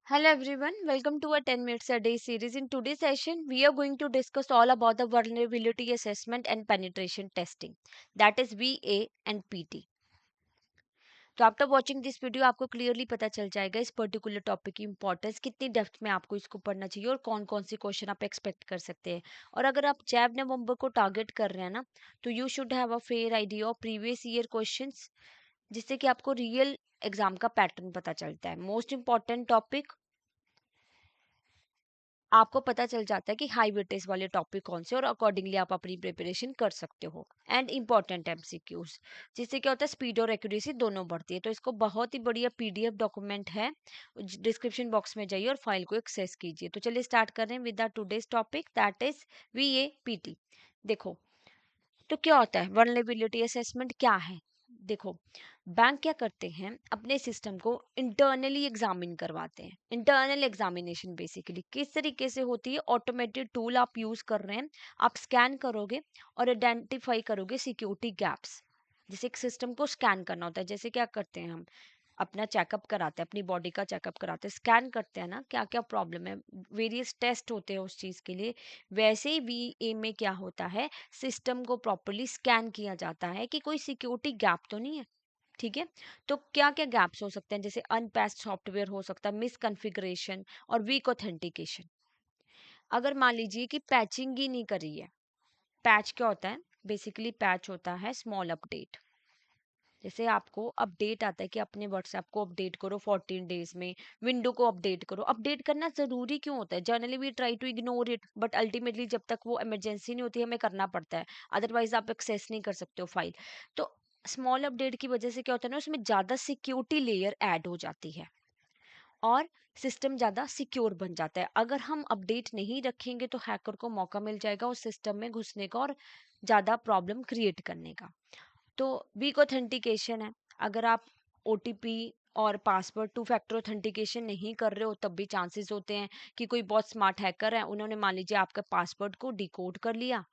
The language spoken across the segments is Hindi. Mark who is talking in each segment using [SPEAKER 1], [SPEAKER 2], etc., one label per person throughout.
[SPEAKER 1] Hello everyone, welcome to our 10 minutes a day series. In today's session, we are going to discuss all about the vulnerability assessment and penetration testing, that is VA and PT. तो आफ्टर वॉचिंग दिस वीडियो आपको क्लियरली पता चल जाएगा इस पर्टिकुलर टॉपिक की इंपॉर्टेंस कितनी डेप्थ में आपको इसको पढ़ना चाहिए और कौन कौन से क्वेश्चन आप एक्सपेक्ट कर सकते हैं। और अगर आप जैब नवंबर को टारगेट कर रहे हैं ना, तो you should have a fair idea of previous year questions, जिससे कि आपको रियल एग्जाम का पैटर्न पता चलता है। मोस्ट इंपॉर्टेंट टॉपिक आपको पता चल जाता है कि हाई वेटेज वाले टॉपिक कौन से और अकॉर्डिंगली आप अपनी प्रिपरेशन कर सकते हो। एंड इंपॉर्टेंट एमसीक्यूज, जिससे क्या होता है स्पीड और एक्यूरेसी दोनों बढ़ती है। तो इसको बहुत ही बढ़िया पीडीएफ डॉक्यूमेंट है, डिस्क्रिप्शन बॉक्स में जाइए और फाइल को एक्सेस कीजिए। तो चलिए स्टार्ट कर रहे हैं with the today's topic, that is VAPT। देखो, तो क्या होता है वल्नरेबिलिटी असेसमेंट, क्या है? देखो, बैंक क्या करते हैं, अपने सिस्टम को इंटरनली एग्जामिन करवाते हैं। इंटरनल एग्जामिनेशन बेसिकली किस तरीके से होती है? ऑटोमेटेड टूल आप यूज कर रहे हैं, आप स्कैन करोगे और आइडेंटिफाई करोगे सिक्योरिटी गैप्स। जैसे एक सिस्टम को स्कैन करना होता है, जैसे क्या करते हैं हम अपना चेकअप कराते हैं, अपनी बॉडी का चेकअप कराते हैं, स्कैन करते हैं ना क्या क्या प्रॉब्लम है, वेरियस टेस्ट होते हैं उस चीज के लिए। वैसे ही VA में क्या होता है, सिस्टम को प्रॉपरली स्कैन किया जाता है कि कोई सिक्योरिटी गैप तो नहीं है। ठीक है, तो क्या क्या गैप्स हो सकते हैं? जैसे अनपैच्ड सॉफ्टवेयर हो सकता है, मिस कॉन्फ़िगरेशन और वीक ऑथेंटिकेशन। अगर मान लीजिए कि पैचिंग ही नहीं करी है, पैच क्या होता है? बेसिकली पैच होता है स्मॉल अपडेट। जैसे आपको अपडेट आता है कि अपने व्हाट्सएप को अपडेट करो 14 डेज में, विंडो को अपडेट करो। अपडेट करना जरूरी क्यों होता है? Generally we try to ignore it, but ultimately जब तक वो इमरजेंसी नहीं होती हमें करना पड़ता है, अदरवाइज आप एक्सेस नहीं कर सकते हो फाइल। तो स्मॉल अपडेट की वजह से क्या होता है ना, उसमें ज्यादा सिक्योरिटी लेयर ऐड हो जाती है और सिस्टम ज़्यादा सिक्योर बन जाता है। अगर हम अपडेट नहीं रखेंगे तो हैकर को मौका मिल जाएगा उस सिस्टम में घुसने का और ज़्यादा प्रॉब्लम क्रिएट करने का। तो वीक ऑथेंटिकेशन है, अगर आप OTP और पासवर्ड टू फैक्टर ऑथेंटिकेशन नहीं कर रहे हो तब भी चांसेस होते हैं कि कोई बहुत स्मार्ट हैकर है, उन्होंने मान लीजिए आपका पासवर्ड को डिकोड कर लिया,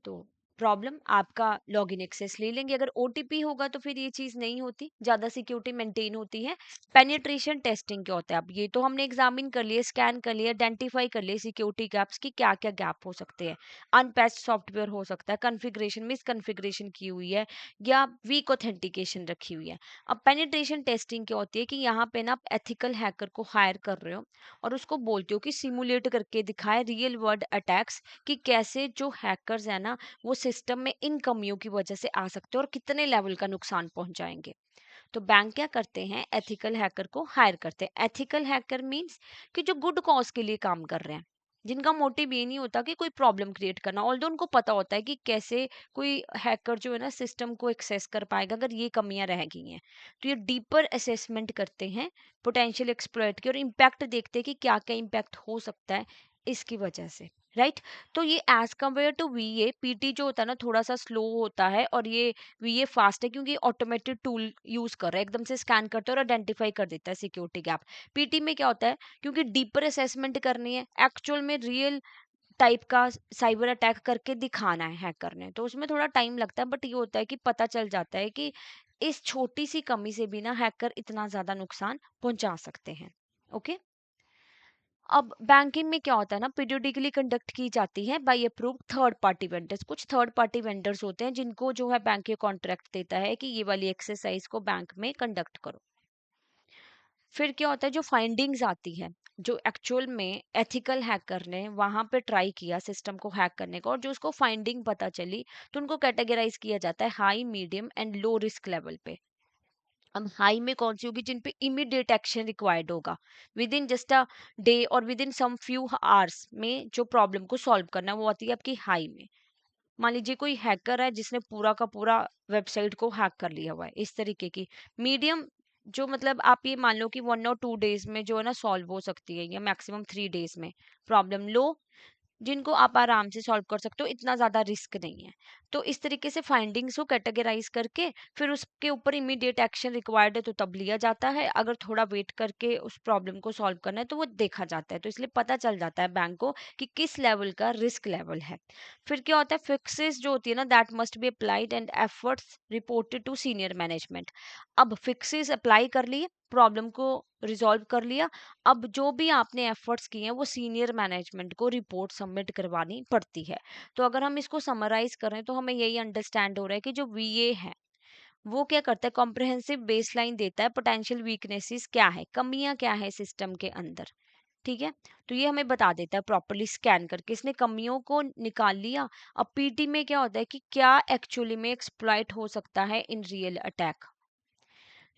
[SPEAKER 1] तो प्रॉब्लम, आपका लॉगिन एक्सेस ले लेंगे। अगर OTP होगा तो फिर ये चीज नहीं होती, ज्यादा सिक्योरिटी मेंटेन होती है। पेनिट्रेशन टेस्टिंग क्या होता है? अब ये तो हमने एग्जामिन कर लिया, स्कैन कर लिया, आइडेंटिफाई कर लिया सिक्योरिटी गैप्स की क्या क्या गैप हो सकते हैं। अनपैच्ड सॉफ्टवेयर हो सकता है, कॉन्फ़िगरेशन मिस कॉन्फ़िगरेशन की हुई है, या वीक ऑथेंटिकेशन रखी हुई है। अब पेनिट्रेशन टेस्टिंग क्या होती है कि यहाँ पे ना आप एथिकल हैकर को हायर कर रहे हो और उसको बोलते हो कि सिमुलेट करके दिखाए रियल वर्ल्ड अटैक्स, कि कैसे जो हैकर्स है ना वो सिस्टम में इन कमियों की वजह से आ सकते हैं और कितने लेवल का नुकसान पहुंचाएंगे। तो बैंक क्या करते हैं, एथिकल हैकर को हायर करते हैं। एथिकल हैकर मींस कि जो गुड कॉज के लिए काम कर रहे हैं, जिनका मोटिव ये नहीं होता कि कोई प्रॉब्लम क्रिएट करना, ऑल्दो उनको पता होता है कि कैसे कोई हैकर जो है ना सिस्टम को एक्सेस कर पाएगा अगर ये कमियां रह गई हैं। तो ये डीपर असेसमेंट करते हैं पोटेंशियल एक्सप्लॉइट की और इम्पैक्ट देखते हैं कि क्या क्या इम्पैक्ट हो सकता है इसकी वजह से। राइट, तो ये as compared to VA, PT जो होता है ना थोड़ा सा स्लो होता है और ये VA फास्ट है क्योंकि ऑटोमेटेड टूल यूज कर रहा है, एकदम से स्कैन करता है और आइडेंटिफाई कर देता है सिक्योरिटी गैप। PT में क्या होता है, क्योंकि डीपर असेसमेंट करनी है, एक्चुअल में रियल टाइप का साइबर अटैक करके दिखाना है हैकर ने, तो उसमें थोड़ा टाइम लगता है। बट ये होता है कि पता चल जाता है कि इस छोटी सी कमी से भी ना हैकर इतना ज्यादा नुकसान पहुंचा सकते हैं। ओके, अब बैंकिंग में क्या होता है ना, पीरियोडिकली कंडक्ट की जाती है by approved third party vendors. कुछ थर्ड पार्टी वेंडर्स होते हैं जिनको जो है बैंक ये कॉन्ट्रैक्ट देता है कि ये वाली एक्सरसाइज को बैंक में कंडक्ट करो। फिर क्या होता है, जो फाइंडिंग्स आती है, जो एक्चुअल में एथिकल हैकर ने वहां पे ट्राई किया सिस्टम को हैक करने का और जो उसको फाइंडिंग पता चली, तो उनको कैटेगराइज किया जाता है high, medium and low risk level पे। अब हाई में कौन सी होगी? जिन पे इमीडिएट एक्शन रिक्वायर्ड होगा, within just a day और within some few hours में जो प्रॉब्लम को सॉल्व करना है, वो आती है आपकी हाई में। मान लीजिए कोई हैकर है जिसने पूरा का पूरा वेबसाइट को हैक कर लिया हुआ है, इस तरीके की। मीडियम, जो मतलब आप ये मान लो कि 1 और 2 डेज में जो है ना सॉल्व हो सकती है, या मैक्सिमम 3 डेज में। प्रॉब्लम लो, जिनको आप आराम से सॉल्व कर सकते हो, इतना ज्यादा रिस्क नहीं है। तो इस तरीके से फाइंडिंग्स को कैटेगराइज करके फिर उसके ऊपर इमीडिएट एक्शन रिक्वायर्ड है तो तब लिया जाता है, अगर थोड़ा वेट करके उस प्रॉब्लम को सॉल्व करना है तो वो देखा जाता है। तो इसलिए पता चल जाता है बैंक को कि किस लेवल का रिस्क लेवल है। फिर क्या होता है, फिक्सेस जो होती है ना, that must be applied and efforts reported to senior management. अब फिक्सेस अप्लाई कर लिए, प्रॉब्लम को रिजॉल्व कर लिया। अब जो भी आपने एफर्ट्स किए हैं वो सीनियर मैनेजमेंट को रिपोर्ट सबमिट करवानी पड़ती है। तो अगर हम इसको समराइज करें तो हमें यही अंडरस्टैंड हो रहा है कि जो वीए है वो क्या करता है, कॉम्प्रिहेंसिव बेसलाइन देता है, पोटेंशियल वीकनेसेस क्या है, कमियां क्या है सिस्टम के अंदर। ठीक है, तो ये हमें बता देता है प्रॉपरली स्कैन करके, इसने कमियों को निकाल लिया। अब पीटी में क्या होता है कि क्या एक्चुअली में एक्सप्लॉइट हो सकता है in real attack.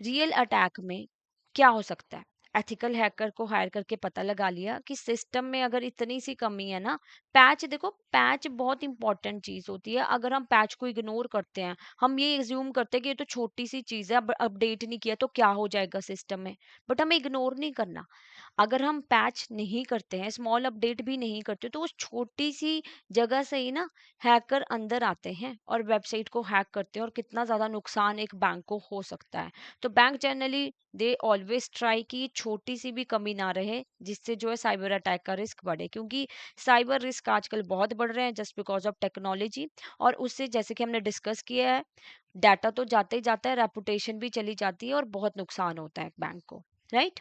[SPEAKER 1] Real attack में क्या हो सकता है, एथिकल हैकर को हायर करके पता लगा लिया कि सिस्टम में अगर इतनी सी कमी है ना, पैच देखो, पैच बहुत इंपॉर्टेंट चीज होती है। अगर हम पैच को इग्नोर करते हैं, हम ये एज्यूम करते हैं कि ये तो छोटी सी चीज है, अब अपडेट नहीं किया तो क्या हो जाएगा सिस्टम में, बट हमें इग्नोर नहीं करना। अगर हम पैच नहीं करते हैं, स्मॉल अपडेट भी नहीं करते, तो उस छोटी सी जगह से ही ना हैकर अंदर आते हैं और वेबसाइट को हैक करते हैं, और कितना ज़्यादा नुकसान एक बैंक को हो सकता है। तो bank generally they always try कि छोटी सी भी कमी ना रहे जिससे जो है साइबर अटैक का रिस्क बढ़े, क्योंकि साइबर रिस्क आजकल बहुत बढ़ रहे हैं जस्ट बिकॉज ऑफ टेक्नोलॉजी। और उससे जैसे कि हमने डिस्कस किया है, डाटा तो जाता ही जाता है, रेपुटेशन भी चली जाती है और बहुत नुकसान होता है बैंक को, राइट।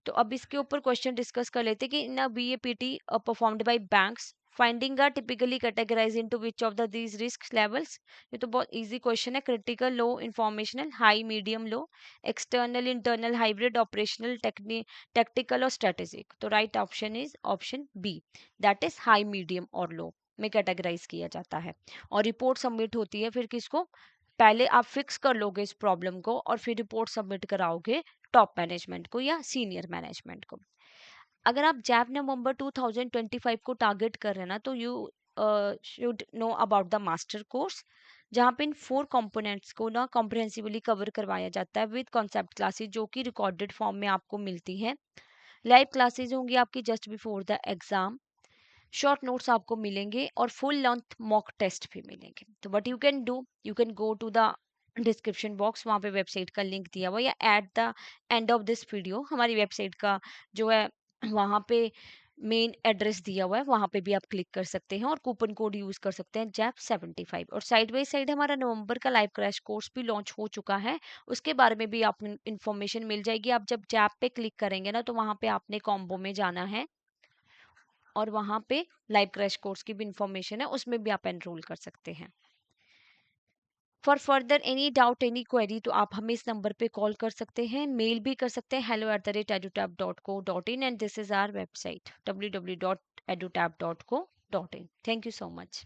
[SPEAKER 1] तो अब इसके ऊपर क्वेश्चन डिस्कस कर लेते हैं कि in BAPT performed by banks, finding are typically categorise into which of the these risk levels. ये तो बहुत इजी क्वेश्चन है। Critical, low, informational, high, medium, low, external, internal, hybrid, operational, technical और स्ट्रेटेजिक। तो right option is option B, that is high, medium और लो में कैटेगराइज किया जाता है। और रिपोर्ट सबमिट होती है फिर किसको, पहले आप फिक्स कर लोगे इस प्रॉब्लम को और फिर रिपोर्ट सबमिट कराओगे टॉप मैनेजमेंट को या सीनियर मैनेजमेंट को। अगर आप जैप नवंबर 2025 को टारगेट कर रहे हैं ना, तो you should know about the master course, जहाँ पे इन 4 कंपोनेंट्स को ना कॉम्प्रिहेंसिवली कवर करवाया जाता है विद कॉन्सेप्ट क्लासेस जो कि रिकॉर्डेड फॉर्म में आपको मिलती है। लाइव क्लासेस होंगी आपकी just before the exam, short notes आपको मिलेंगे और फुल लेंथ मॉक टेस्ट भी मिलेंगे। तो what you can do, you can go to the description box, वहाँ पे वेबसाइट का लिंक दिया हुआ है, या at the end of this video हमारी वेबसाइट का जो है वहाँ पे मेन एड्रेस दिया हुआ है, वहाँ पे भी आप क्लिक कर सकते हैं और कूपन कोड यूज कर सकते हैं जैप 75। और साइड बाई साइड हमारा नवंबर का लाइव क्रैश कोर्स भी लॉन्च हो चुका है, उसके बारे में भी आप इन्फॉर्मेशन मिल जाएगी। आप जब जैप पे क्लिक करेंगे ना, तो वहाँ पे आपने कॉम्बो में जाना है और वहाँ पे लाइव क्रैश कोर्स की भी इंफॉर्मेशन है, उसमें भी आप एनरोल कर सकते हैं। For further any doubt, any query, तो आप हमें इस नंबर पे कॉल कर सकते हैं, मेल भी कर सकते हैं hello@edutap.co.in, and this is our website www.edutap.co.in। Thank you so much.